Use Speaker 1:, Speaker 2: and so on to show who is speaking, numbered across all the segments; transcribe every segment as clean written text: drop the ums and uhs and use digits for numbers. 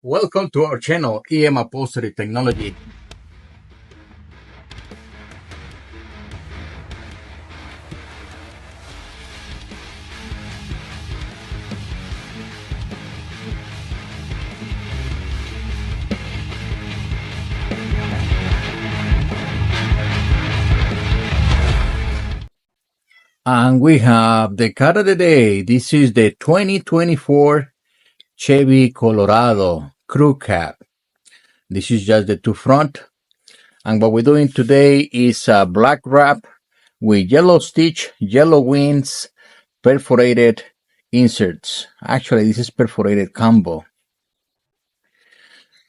Speaker 1: Welcome to our channel, Upholstery Technology. And we have the car of the day. This is the 2024 Chevy Colorado Crew Cab. This is just the two front. And what we're doing today is a black wrap with yellow stitch, yellow wings, perforated inserts. Actually, this is perforated combo.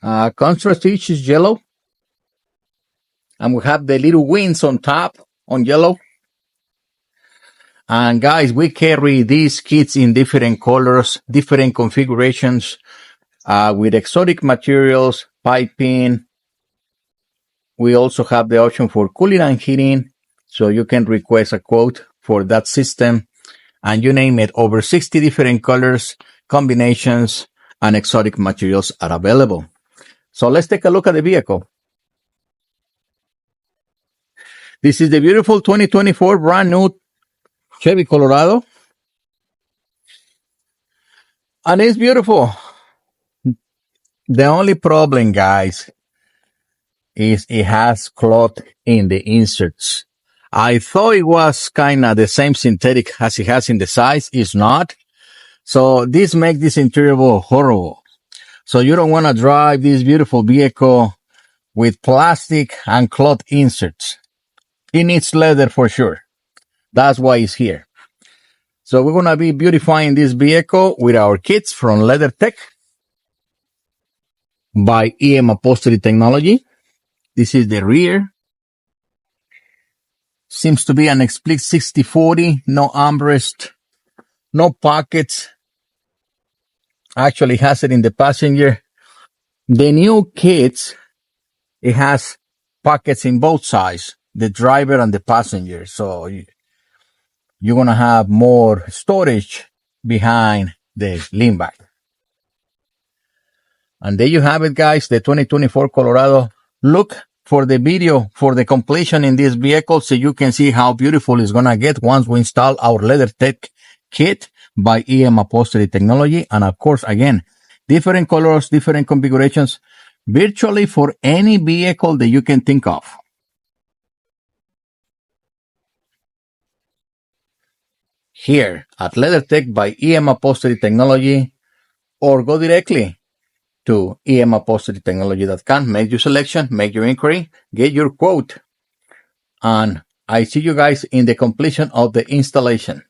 Speaker 1: Contrast stitch is yellow. And we have the little wings on top on yellow. And guys, we carry these kits in different colors, different configurations, with exotic materials, piping. We also have the option for cooling and heating, so you can request a quote for that system. And you name it, over 60 different colors, combinations, and exotic materials are available. So let's take a look at the vehicle. This is the beautiful 2024 brand new Chevy Colorado. And it's beautiful. The only problem, guys, is it has cloth in the inserts. I thought it was kind of the same synthetic as it has in the size. It's not. So this makes this interior horrible. So you don't want to drive this beautiful vehicle with plastic and cloth inserts. It needs leather for sure. That's why it's here. So we're going to be beautifying this vehicle with our kits from Leather Tech by Upholstery Technology. This is the rear. Seems to be an split 60-40, no armrest, no pockets. Actually has it in the passenger. The new kits, it has pockets in both sides, the driver and the passenger. So you're going to have more storage behind the lean back. And there you have it, guys, the 2024 Colorado. Look for the video for the completion in this vehicle so you can see how beautiful it's going to get once we install our Leather Tech kit by Upholstery Technology. And of course, again, different colors, different configurations, virtually for any vehicle that you can think of. Here at Leather Tech by Upholstery Technology, or go directly to emupholsterytechnology.com, make your selection, make your inquiry, get your quote, and I see you guys in the completion of the installation.